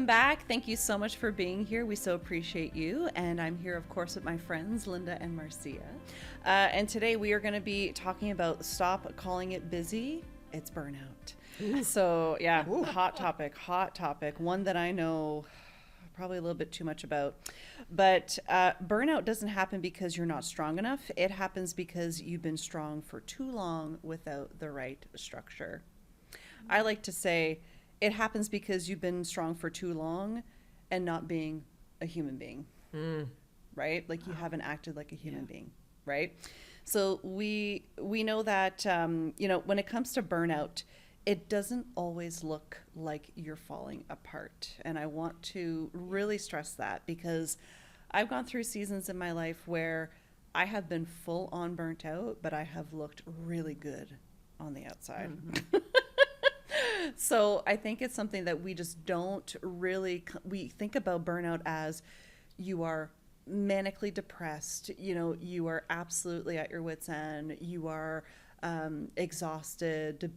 Welcome back. Thank you so much for being here. We so appreciate you. And I'm here, of course, with my friends, Lynda and Marcia. And today we are going to be talking about stop calling it busy. It's burnout. Ooh. So yeah, ooh. hot topic. One that I know probably a little bit too much about. But burnout doesn't happen because you're not strong enough. It happens because you've been strong for too long without the right structure. I like to say it happens because you've been strong for too long and not being a human being, right? Like you haven't acted like a human being, right? So we know that, when it comes to burnout, it doesn't always look like you're falling apart. And I want to really stress that because I've gone through seasons in my life where I have been full on burnt out, but I have looked really good on the outside. Mm-hmm. So I think it's something that we just don't really, we think about burnout as you are manically depressed, you are absolutely at your wit's end, you are exhausted,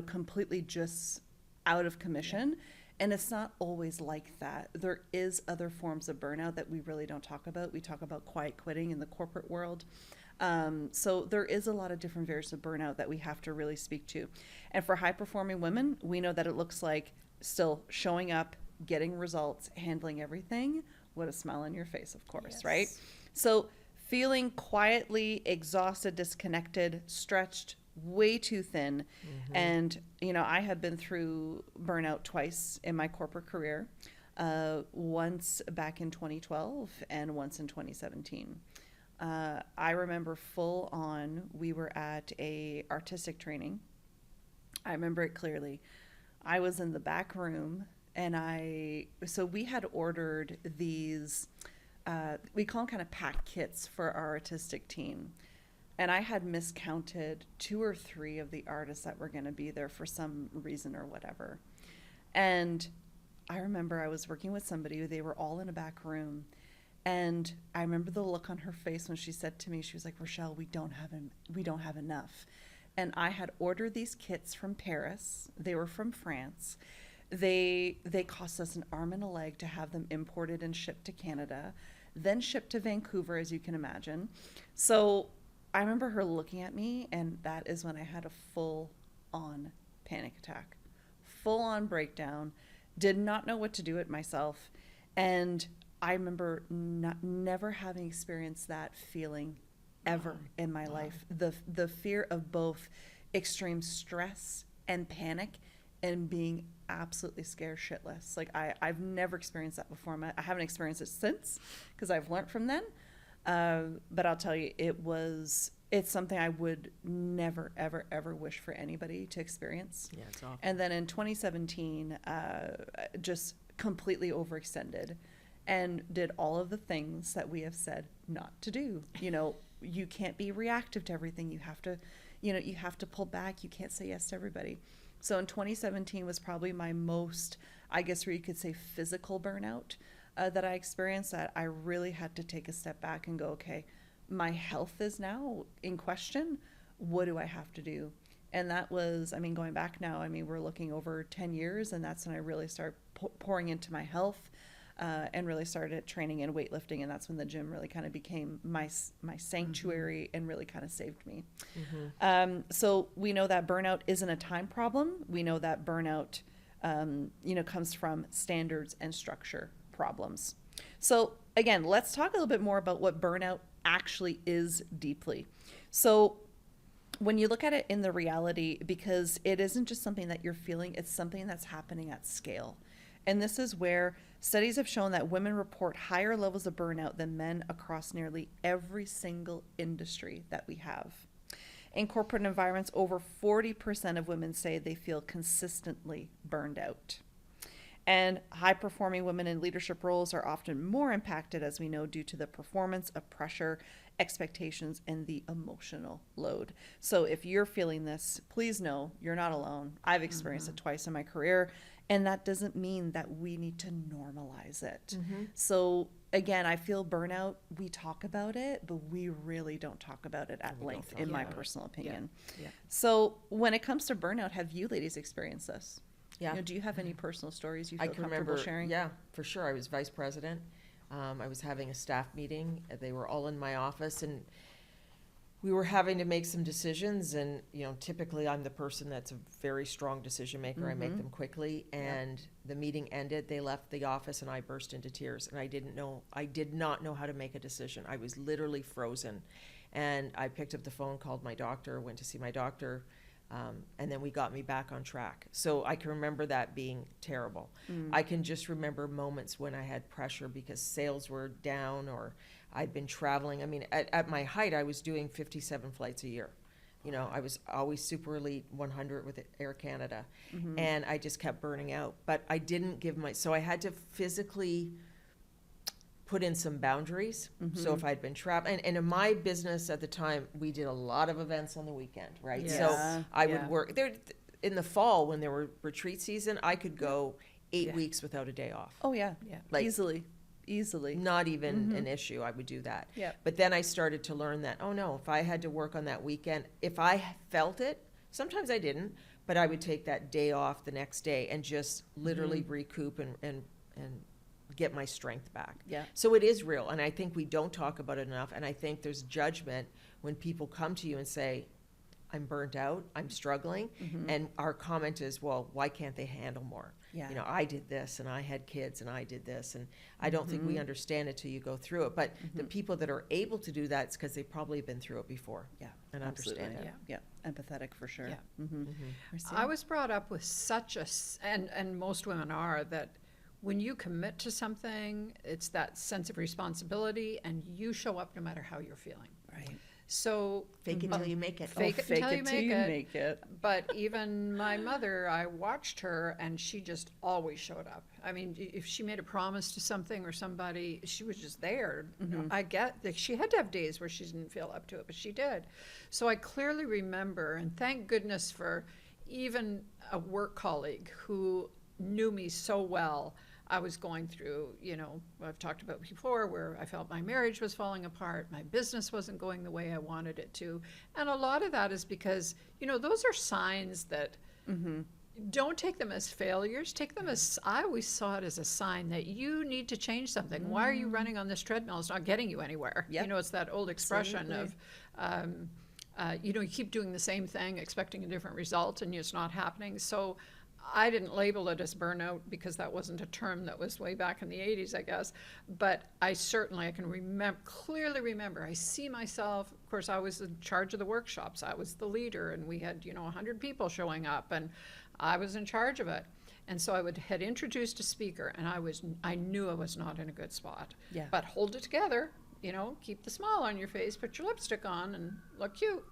completely just out of commission. Yeah. And it's not always like that. There is other forms of burnout that we really don't talk about. We talk about quiet quitting in the corporate world. So there is a lot of different variants of burnout that we have to really speak to. And for high performing women, we know that it looks like still showing up, getting results, handling everything with a smile on your face, of course, yes. Right? So feeling quietly exhausted, disconnected, stretched, way too thin. Mm-hmm. And, I have been through burnout twice in my corporate career, once back in 2012 and once in 2017. I remember full on, we were at a artistic training. I remember it clearly. I was in the back room and so we had ordered these, we call them kind of pack kits for our artistic team. And I had miscounted 2 or 3 of the artists that were going to be there for some reason or whatever. And I remember I was working with somebody, they were all in a back room. And I remember the look on her face when she said to me, she was like, Rachelle, we don't have enough. And I had ordered these kits from Paris. They were from France. They cost us an arm and a leg to have them imported and shipped to Canada, then shipped to Vancouver, as you can imagine. So I remember her looking at me, and that is when I had a full-on panic attack, full-on breakdown, did not know what to do with myself. And I remember never having experienced that feeling ever in my life. The fear of both extreme stress and panic and being absolutely scared shitless. Like I've never experienced that before. I haven't experienced it since because I've learned from then. But I'll tell you, it's something I would never, ever, ever wish for anybody to experience. Yeah, it's awful. And then in 2017, just completely overextended and did all of the things that we have said not to do. You can't be reactive to everything. You have to pull back. You can't say yes to everybody. So in 2017 was probably my most, I guess where you could say physical burnout that I experienced, that I really had to take a step back and go, okay, my health is now in question. What do I have to do? And that was, going back now, we're looking over 10 years, and that's when I really started pouring into my health. And really started training in weightlifting, and that's when the gym really kind of became my sanctuary and really kind of saved me. Mm-hmm. So we know that burnout isn't a time problem. We know that burnout, comes from standards and structure problems. So again, let's talk a little bit more about what burnout actually is deeply. So when you look at it in the reality, because it isn't just something that you're feeling, it's something that's happening at scale. And this is where studies have shown that women report higher levels of burnout than men across nearly every single industry that we have. In corporate environments, over 40% of women say they feel consistently burned out. And high-performing women in leadership roles are often more impacted, as we know, due to the performance of pressure, expectations, and the emotional load. So if you're feeling this, please know you're not alone. I've experienced it twice in my career. And that doesn't mean that we need to normalize it. Mm-hmm. So again, I feel burnout, we talk about it, but we really don't talk about it at length, in my personal opinion. Yeah. Yeah. So when it comes to burnout, have you ladies experienced this? Yeah. You know, do you have any personal stories you I feel can comfortable remember, sharing? yeah, for sure. I was vice president. I was having a staff meeting. They were all in my office, and we were having to make some decisions. And, you know, typically I'm the person that's a very strong decision maker. I make them quickly. And the meeting ended. They left the office, and I burst into tears. And I did not know how to make a decision. I was literally frozen. And I picked up the phone, called my doctor, went to see my doctor. And then we got me back on track. So I can remember that being terrible. I can just remember moments when I had pressure because sales were down or I'd been traveling. I mean, at my height, I was doing 57 flights a year. You know, I was always super elite 100 with Air Canada. And I just kept burning out. But I didn't so I had to physically put in some boundaries. So if I'd been traveling, and in my business at the time, we did a lot of events on the weekend, right? Yes. So I would work there in the fall when there were retreat season. I could go 8 weeks without a day off. Oh yeah, Like, easily. Not even an issue. I would do that. Yep. But then I started to learn that, oh no, if I had to work on that weekend, if I felt it, sometimes I didn't, but I would take that day off the next day and just literally recoup and get my strength back. Yeah. So it is real, and I think we don't talk about it enough, and I think there's judgment when people come to you and say, I'm burnt out, I'm struggling, and our comment is, well, why can't they handle more? Yeah. You know, I did this, and I had kids, and I did this, and I don't think we understand it till you go through it, but the people that are able to do that, it's because they've probably been through it before. Yeah, And absolutely. understand it. Yeah, empathetic for sure. Yeah. Marcia? I was brought up with such and most women are, that when you commit to something, it's that sense of responsibility, and you show up no matter how you're feeling. Right. So Fake it till you make it. Fake it Fake until it you till you make it. But even my mother, I watched her, and she just always showed up. I mean, if she made a promise to something or somebody, she was just there. You know, I get that she had to have days where she didn't feel up to it, but she did. So I clearly remember, and thank goodness for even a work colleague who knew me so well. I was going through, you know, what I've talked about before, where I felt my marriage was falling apart, my business wasn't going the way I wanted it to. And a lot of that is because, you know, those are signs that don't take them as failures, take them as, I always saw it as a sign that you need to change something. Why are you running on this treadmill? It's not getting you anywhere. Yep. You know, it's that old expression of, you know, you keep doing the same thing, expecting a different result, and it's not happening. So I didn't label it as burnout because that wasn't a term that was way back in the 80s, I guess. But I can clearly remember, I see myself, of course, I was in charge of the workshops. I was the leader, and we had, you know, 100 people showing up, and I was in charge of it. And so had introduced a speaker, and I knew I was not in a good spot. Yeah. But hold it together, you know, keep the smile on your face, put your lipstick on, and look cute.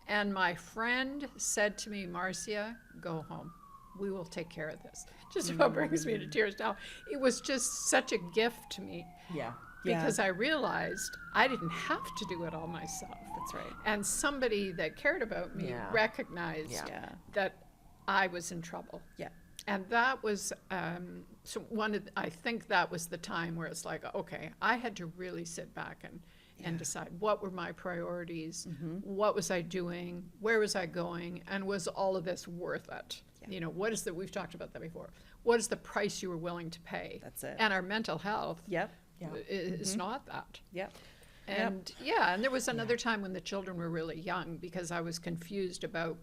And my friend said to me, Marcia, go home. We will take care of this. Just about brings me to tears now. It was just such a gift to me. Yeah. Because I realized I didn't have to do it all myself. That's right. And somebody that cared about me recognized that I was in trouble. Yeah. And that was, I think that was the time where it's like, okay, I had to really sit back and decide what were my priorities, what was I doing, where was I going, and was all of this worth it? Yeah. You know, we've talked about that before. What is the price you were willing to pay? That's it. And our mental health is not that. Yep. And and there was another time when the children were really young, because I was confused about,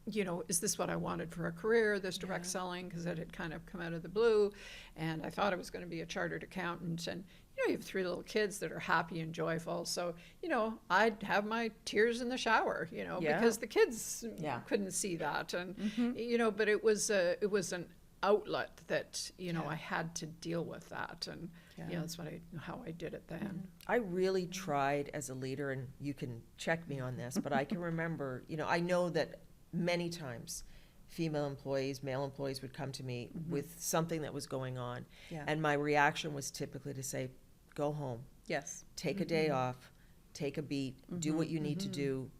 you know, is this what I wanted for a career, this direct selling, because it had kind of come out of the blue, and I thought I was going to be a chartered accountant, and you know, you have 3 little kids that are happy and joyful, so you know, I'd have my tears in the shower, you know, because the kids couldn't see that, and you know, but it was an outlet that, you know, I had to deal with that, and you know, that's how I did it then. I really tried as a leader, and you can check me on this, but I can remember, you know, I know that many times female employees, male employees would come to me with something that was going on, and my reaction was typically to say, go home. Yes. Take a day off, take a beat, do what you need to do.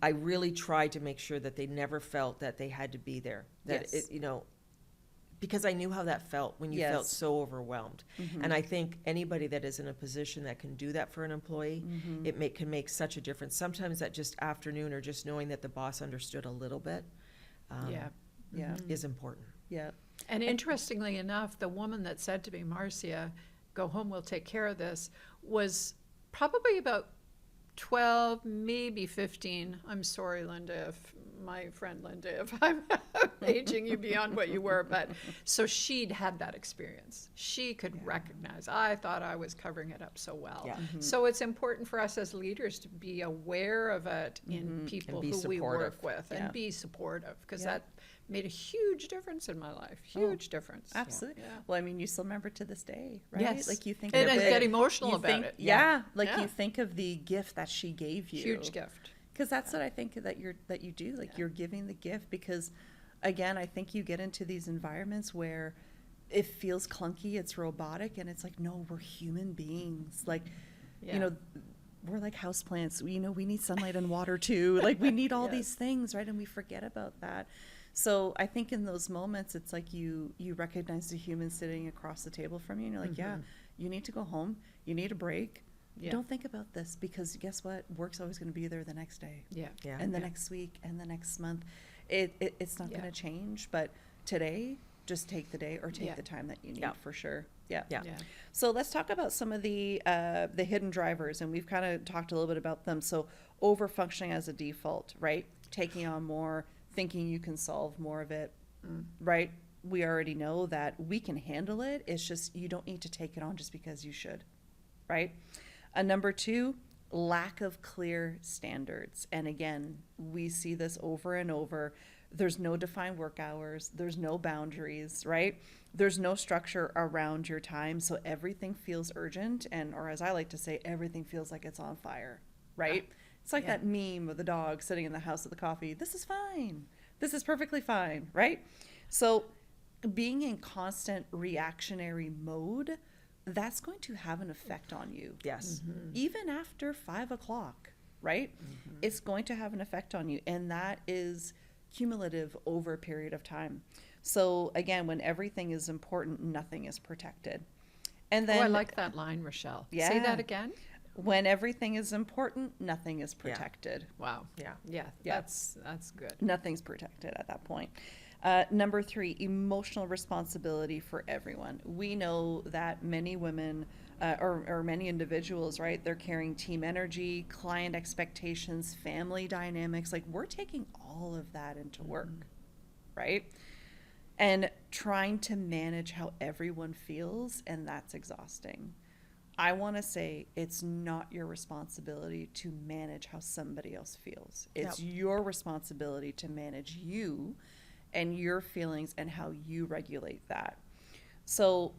I really tried to make sure that they never felt that they had to be there. That it, you know, because I knew how that felt when you felt so overwhelmed. And I think anybody that is in a position that can do that for an employee, it can make such a difference. Sometimes that just afternoon, or just knowing that the boss understood a little bit. Yeah. is important. Yeah. And interestingly enough, the woman that said to me, Marcia, go home, we'll take care of this, was probably about 12, maybe 15. I'm sorry, Lynda, if my friend Lynda, if I'm aging you beyond what you were. But so she'd had that experience. She could recognize, I thought I was covering it up so well. Yeah. So it's important for us as leaders to be aware of it in people And be who we work supportive. with Yeah. and be supportive, because Yeah. that made a huge difference in my life. Huge difference. Absolutely. Yeah. Well, I mean, you still remember to this day, right? Yes. Like you think And of I it, get emotional you about think- it. Yeah. Like Yeah. you think of the gift that she gave you. Huge gift. Because that's what I think that you do. Like you're giving the gift because, again, I think you get into these environments where it feels clunky, it's robotic, and it's like, no, we're human beings. Like, you know, we're like houseplants. You know, we need sunlight and water too. Like we need all these things, right? And we forget about that. So I think in those moments, it's like you recognize the human sitting across the table from you, and you're like, yeah, you need to go home. You need a break. Yeah. Don't think about this because guess what? Work's always going to be there the next day. Yeah. Yeah. And the next week and the next month. It's not Yeah. going to change. But today, just take the day or take Yeah. the time that you need Yeah. for sure. Yeah. Yeah. Yeah. So let's talk about some of the hidden drivers, and we've kind of talked a little bit about them. So over functioning as a default, right? Taking on more, thinking you can solve more of it, right? We already know that we can handle it. It's just you don't need to take it on just because you should, right? Number two, lack of clear standards. And again, we see this over and over. There's no defined work hours. There's no boundaries, right? There's no structure around your time. So everything feels urgent. Or as I like to say, everything feels like it's on fire, right? It's like that meme of the dog sitting in the house with the coffee. This is fine. This is perfectly fine, right? So being in constant reactionary mode, that's going to have an effect on you. Yes. Even after 5 o'clock, right? It's going to have an effect on you. And that is cumulative over a period of time. So again, when everything is important, nothing is protected. And then I like that line, Rachelle. Say Yeah. that again. when everything is important, nothing is protected. Wow. Yeah. Yeah. Yeah. That's good. Nothing's protected at that point. Number three, emotional responsibility for everyone. We know that many women or many individuals, right, they're carrying team energy, client expectations, family dynamics. Like we're taking all of that into work, right? And trying to manage how everyone feels, and that's exhausting. I want to say it's not your responsibility to manage how somebody else feels. It's your responsibility to manage you and your feelings and how you regulate that. So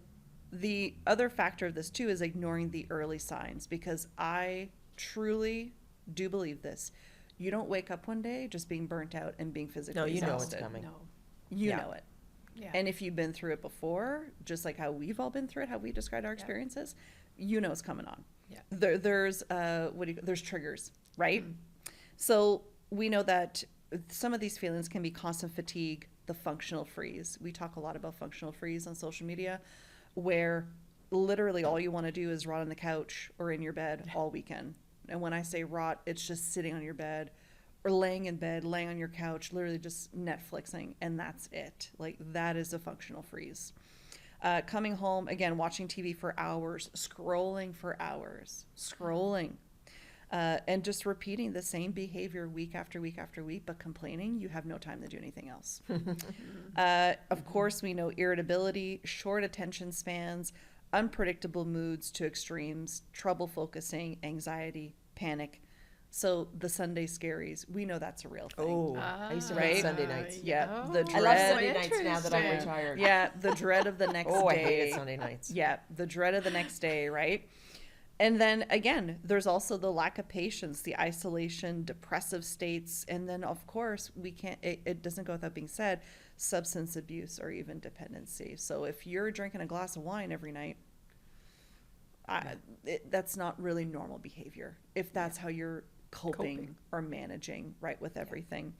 the other factor of this too is ignoring the early signs, because I truly do believe this. You don't wake up one day just being burnt out and being physically No, you know it's exhausted. coming. No. You Yeah. know it. Yeah. And if you've been through it before, just like how we've all been through it, how we described our experiences, you know it's coming on. Yeah. There's triggers, right? So we know that some of these feelings can be constant fatigue, the functional freeze. We talk a lot about functional freeze on social media, where literally all you want to do is rot on the couch or in your bed all weekend. And when I say rot, it's just sitting on your bed or laying in bed, laying on your couch, literally just Netflixing, and that's it. Like that is a functional freeze. Coming home, again, watching TV for hours, scrolling for hours, and just repeating the same behavior week after week after week, but complaining, you have no time to do anything else. Of course, we know irritability, short attention spans, unpredictable moods to extremes, trouble focusing, anxiety, panic. So the Sunday scaries, we know that's a real thing. Oh, I used to Right? hate Sunday nights. Yeah, Oh, the I love dread. Sunday nights now that I'm interesting. retired. Yeah, the dread of the next Oh, I day. hated Sunday nights. Yeah, the dread of the next day, right? And then again, there's also the lack of patience, the isolation, depressive states, and then of course it doesn't go without being said, substance abuse or even dependency. So if you're drinking a glass of wine every night, that's not really normal behavior. If that's how you're coping or managing, right, with everything.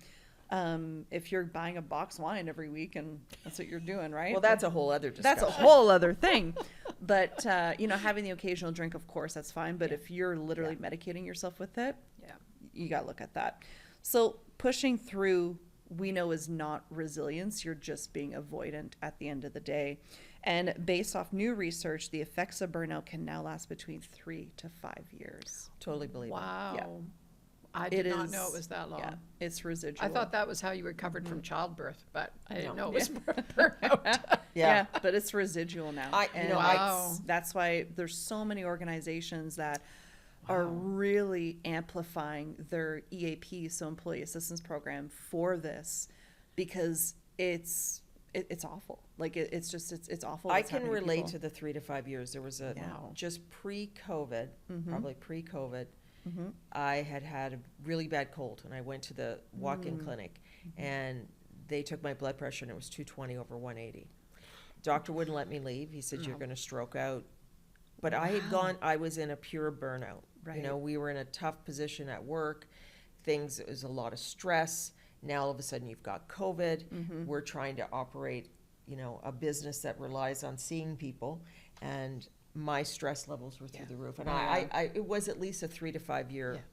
If you're buying a box wine every week and that's what you're doing, right? Well, that's a whole other discussion. That's a whole other thing. But, having the occasional drink, of course, that's fine. But if you're literally medicating yourself with it, Yeah. you got to look at that. So pushing through we know is not resilience. You're just being avoidant at the end of the day. And based off new research, the effects of burnout can now last between 3 to 5 years. Totally believe it. Wow. Yeah. I It did not is- know it was that long. Yeah, it's residual. I thought that was how you recovered from childbirth, but I didn't No. know it was burnout. Yeah, but it's residual now. And Wow. that's why there's so many organizations that are really amplifying their EAP, so employee assistance program, for this, because it's awful. Like it's just it's awful. I what's can happening relate people. to the 3 to 5 years. There was a, Wow. just pre-COVID, Mm-hmm. probably pre-COVID, I had a really bad cold, and I went to the walk-in clinic, and they took my blood pressure, and it was 220 over 180. Doctor wouldn't let me leave. He said, you're going to stroke out. But I was in a pure burnout. Right. You know, we were in a tough position at work. It was a lot of stress. Now all of a sudden you've got COVID. We're trying to operate, you know, a business that relies on seeing people, and my stress levels were through the roof. And it was at least a 3 to 5 year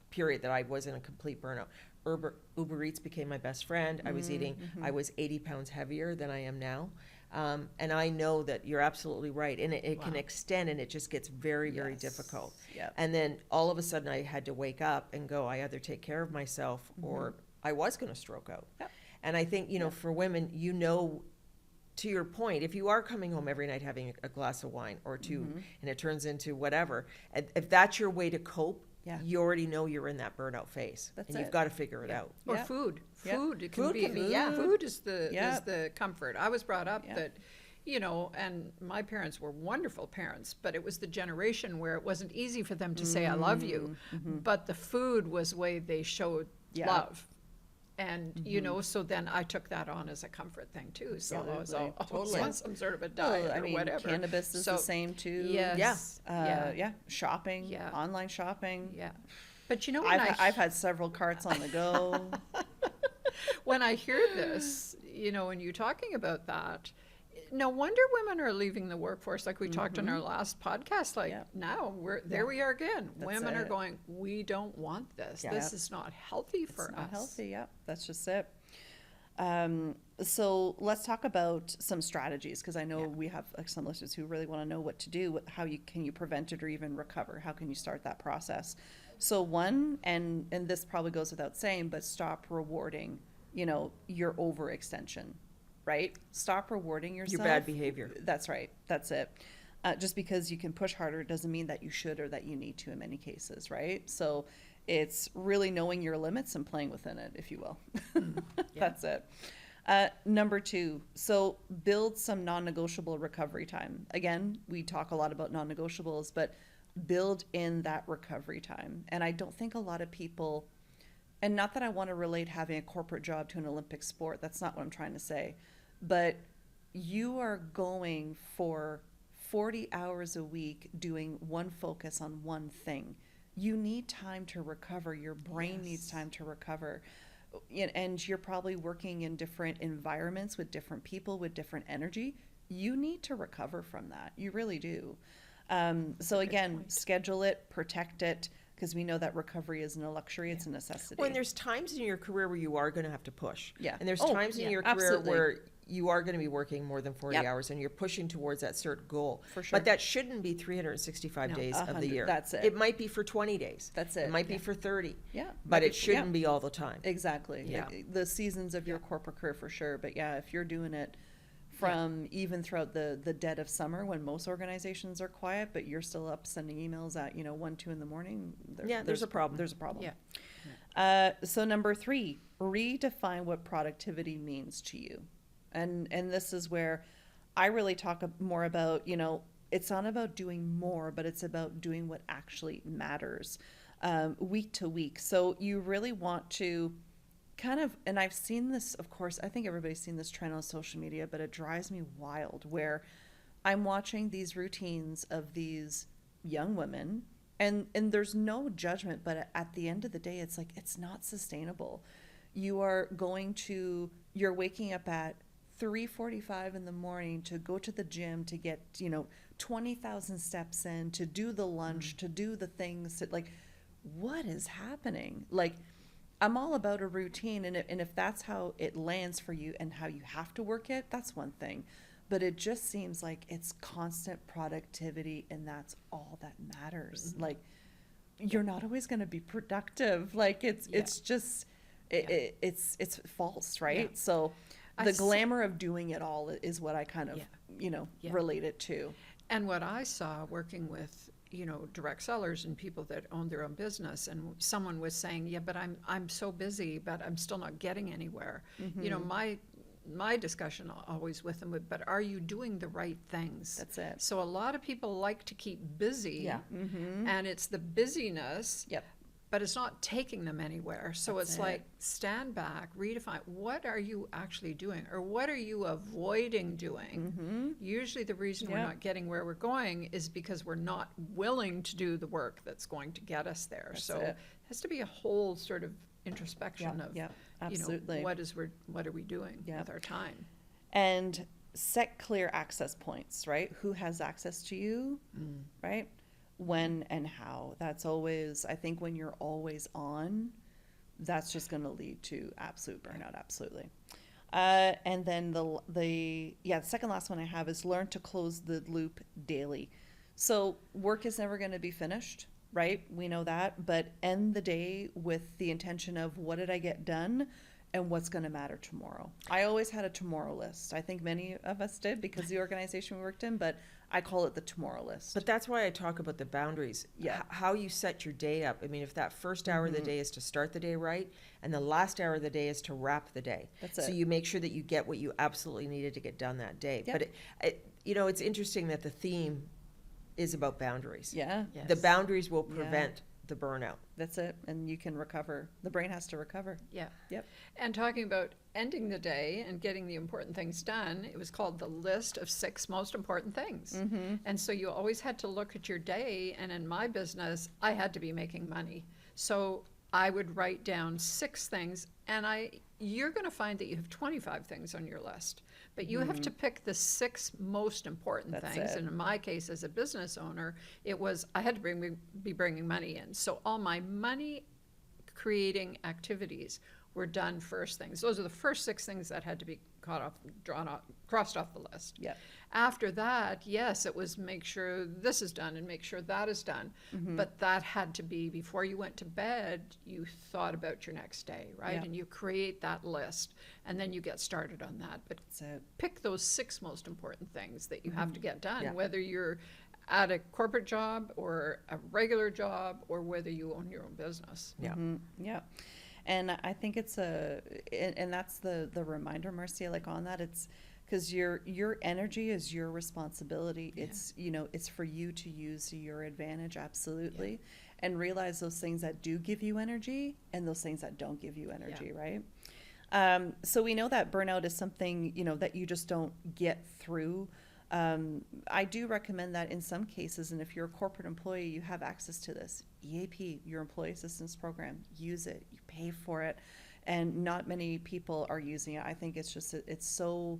period that I was in a complete burnout. Uber Eats became my best friend. I was I was 80 pounds heavier than I am now. And I know that you're absolutely right. And it can extend, and it just gets very, very difficult. Yep. And then all of a sudden I had to wake up and go, I either take care of myself or I was going to stroke out. Yep. And I think, you know, for women, you know, to your point, if you are coming home every night having a glass of wine or two, and it turns into whatever, if that's your way to cope, you already know you're in that burnout phase. That's and you've it. got to figure it out. Or Yeah. food. Yeah. Food. It can Food be. can be, yeah. Food is the Yeah. comfort. I was brought up Yeah. that, you know, and my parents were wonderful parents, but it was the generation where it wasn't easy for them to say I love you, but the food was the way they showed Yeah. love. And, you know, so then I took that on as a comfort thing too. So I was Absolutely. totally on some sort of a diet Well, I or mean, whatever. cannabis is So, the same too. Yes. Yeah. Shopping. Yeah. Online shopping. Yeah. But you know, when I've had several carts on the go. when I hear this, you know, and you talking about that, no wonder women are leaving the workforce, like we talked in our last podcast. Like Yeah. now there we are again. That's Women are it. going, we don't want this. Yeah. This Yep. is not healthy for It's not us. healthy. Yeah, that's just it. So let's talk about some strategies, because I know we have some listeners who really want to know what to do. How can you prevent it or even recover? How can you start that process? So one, and this probably goes without saying, but stop rewarding, you know, your overextension, right? Stop rewarding yourself. Your bad behavior. That's right. That's it. Just because you can push harder doesn't mean that you should or that you need to in many cases, right? So it's really knowing your limits and playing within it, if you will. That's it. Number 2, so build some non-negotiable recovery time. Again, we talk a lot about non-negotiables, but build in that recovery time. And I don't think a lot of people, and not that I want to relate having a corporate job to an Olympic sport, that's not what I'm trying to say, but you are going for 40 hours a week doing one focus on one thing. You need time to recover. Your brain needs time to recover. And you're probably working in different environments with different people with different energy. You need to recover from that. You really do. So again, schedule it, protect it, because we know that recovery isn't a luxury, it's a necessity. When there's times in your career where you are going to have to push. Yeah. And there's Oh, times in yeah, your career absolutely. where you are going to be working more than 40 Yep. hours and you're pushing towards that certain goal. For sure. But that shouldn't be 365 No, days of the 100, year. that's it. It might be for 20 days. That's it. It might be for 30. Yeah. But Like it shouldn't be all the time. Exactly. Yeah. The seasons of your corporate career for sure. But yeah, if you're doing it from even throughout the dead of summer when most organizations are quiet, but you're still up sending emails at, 1, 2 in the morning. There's a problem. There's a problem. Yeah. So number 3, redefine what productivity means to you. And this is where I really talk more about, it's not about doing more, but it's about doing what actually matters week to week. So you really want to kind of, and I've seen this, of course, I think everybody's seen this trend on social media, but it drives me wild where I'm watching these routines of these young women and there's no judgment, but at the end of the day, it's like, it's not sustainable. You're waking up at 3:45 in the morning to go to the gym to get 20,000 steps in, to do the lunch, to do the things that, like, what is happening? Like, I'm all about a routine, and if that's how it lands for you and how you have to work it, that's one thing. But it just seems like it's constant productivity, and that's all that matters. Mm-hmm. Like, you're not always going to be productive. Like, it's just it's false, right? Yeah. So I the s- glamour of doing it all is what I kind of Yeah. Yeah. relate it to. And what I saw working with, direct sellers and people that own their own business, and someone was saying, yeah, but I'm so busy, but I'm still not getting anywhere. My discussion always with them, but are you doing the right things? That's it. So a lot of people like to keep busy, Yeah. and it's the busyness, Yep. but it's not taking them anywhere. So That's it's it. like, stand back, redefine, what are you actually doing, or what are you avoiding doing? Usually the reason we're Yeah. not getting where we're going is because we're not willing to do the work that's going to get us there. That's So it. it has to be a whole sort of introspection of, Yeah, absolutely. what are we doing Yeah. with our time? And set clear access points, right? Who has access to you, right? When and how. That's always, I think when you're always on, that's just going to lead to absolute burnout, absolutely. And then the second last one I have is learn to close the loop daily. So work is never going to be finished, right? We know that, but end the day with the intention of what did I get done and what's going to matter tomorrow. I always had a tomorrow list. I think many of us did because the organization we worked in, but I call it the tomorrow list. But that's why I talk about the boundaries. Yeah. How you set your day up. I mean, if that first hour of the day is to start the day right, and the last hour of the day is to wrap the day. That's So it. you make sure that you get what you absolutely needed to get done that day. Yep. But it's interesting that the theme is about boundaries. Yeah, The Yes. boundaries will prevent the burnout. that's it. And you can recover. The brain has to recover. Yeah. Yep. And talking about ending the day and getting the important things done, it was called the list of 6 most important things. And so you always had to look at your day, and in my business, I had to be making money. So I would write down 6 things, and you're going to find that you have 25 things on your list, but you have to pick the 6 most important That's things. it. And in my case, as a business owner, it was I had to be bringing money in. So all my money creating activities were done first things. Those are the first 6 things that had to be crossed off the list. Yep. After that, yes, it was make sure this is done and make sure that is done. But that had to be before you went to bed, you thought about your next day, right? Yeah. And you create that list, and then you get started on that. But That's it. pick those 6 most important things that you have to get done, Yeah. whether you're at a corporate job or a regular job, or whether you own your own business. Yeah. Yeah. And I think and that's the reminder, Marcia, like on that, it's because your energy is your responsibility. Yeah. It's for you to use to your advantage, absolutely. And realize those things that do give you energy and those things that don't give you energy, right? So we know that burnout is something, that you just don't get through. I do recommend that in some cases, and if you're a corporate employee, you have access to this. EAP, your Employee Assistance Program, use it, you pay for it, and not many people are using it. I think it's so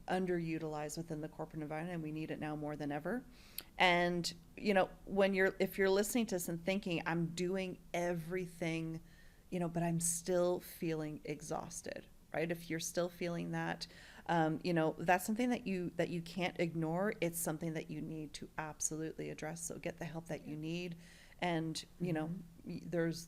underutilized within the corporate environment, and we need it now more than ever. And, if you're listening to this and thinking, I'm doing everything, but I'm still feeling exhausted, right? If you're still feeling that, that's something that you can't ignore. It's something that you need to absolutely address. So get the help that you need. And, there's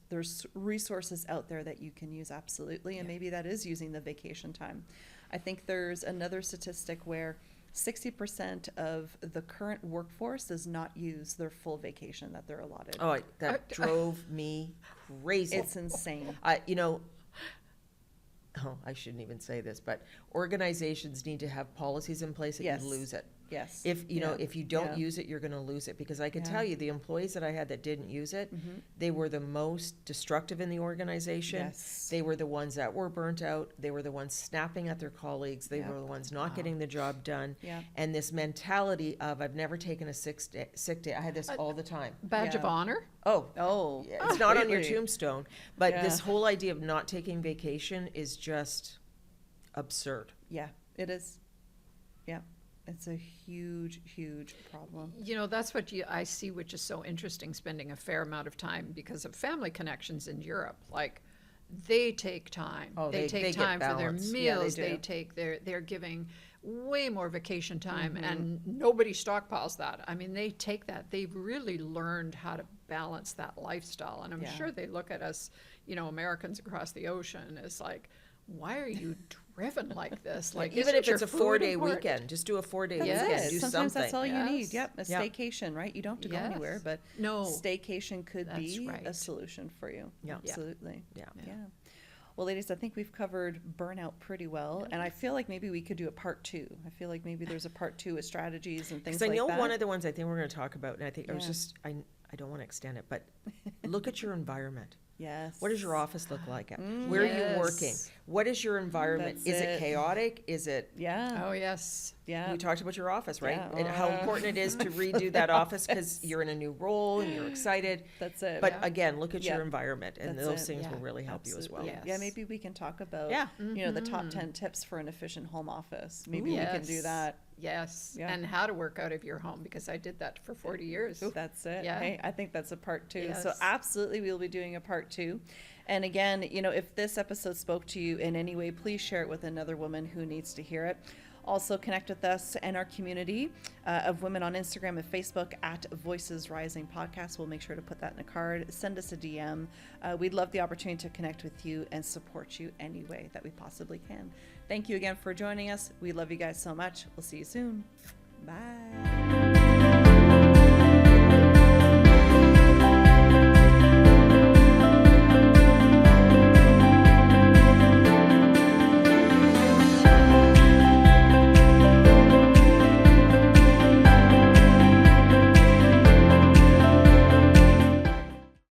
resources out there that you can use, absolutely. And maybe that is using the vacation time. I think there's another statistic where 60% of the current workforce does not use their full vacation that they're allotted. Oh, that drove me crazy. It's insane. I shouldn't even say this, but organizations need to have policies in place that Yes. you lose it. Yes. If you don't Yeah. use it, you're going to lose it. Because I can Yeah. tell you, the employees that I had that didn't use it, they were the most destructive in the organization. Yes. They were the ones that were burnt out. They were the ones snapping at their colleagues. They Yeah. were the ones not getting the job done. Yeah. And this mentality of I've never taken a sick day. I had this all the time. Badge of Yeah. honor? Oh, Yeah, it's not on your completely. tombstone, but Yeah. this whole idea of not taking vacation is just absurd. Yeah, it is. Yeah. It's a huge, huge problem. That's what I see, which is so interesting, spending a fair amount of time because of family connections in Europe. Like, they take time. Oh, they they take get time for their balance. Yeah, they meals. do. They're giving way more vacation time, and nobody stockpiles that. I mean, they take that. They've really learned how to balance that lifestyle, and I'm Yeah. sure they look at us, Americans across the ocean as like, why are you driven like this? Like, Even isn't if your it's a food 4-day important? weekend, just do a 4-day That's weekend. Yes. it. Do Sometimes something. that's all you need. Yes. Yep, a Yep. staycation, right? You don't have to go Yes. anywhere, but No. staycation could That's be a right. solution for you. Yeah. Yeah. Absolutely. Yeah. Yeah. Well, ladies, I think we've covered burnout pretty well, and I feel like maybe we could do a part 2. I feel like maybe there's a part 2 with strategies and things Because I like know that. one of the ones I think we're going to talk about, and I think I was Yeah. just, I don't want to extend it, but look at your environment. Yes. What does your office look like? Where are you working? Yes. What is your environment? That's Is it it. chaotic? Is it, Yeah. Oh, yes. Yeah. we talked about your office, right? Yeah. And how important it is to redo that office because you're in a new role and you're excited. That's it. But Yeah. again, look at Yeah. your environment, and That's those it. things will Yeah. really help you as well. Absolutely. Yes. Yeah, maybe we can talk about Yeah. the top 10 tips for an efficient home office. Maybe we Yes. can do that. Yes. Yeah. And how to work out of your home, because I did that for 40 years. That's it. Yeah. Hey, I think that's a part 2. So Yes. absolutely we'll be doing a part 2. And again, if this episode spoke to you in any way, please share it with another woman who needs to hear it. Also connect with us and our community of women on Instagram and Facebook at Voices Rising Podcast. We'll make sure to put that in a card. Send us a DM. We'd love the opportunity to connect with you and support you any way that we possibly can. Thank you again for joining us. We love you guys so much. We'll see you soon. Bye.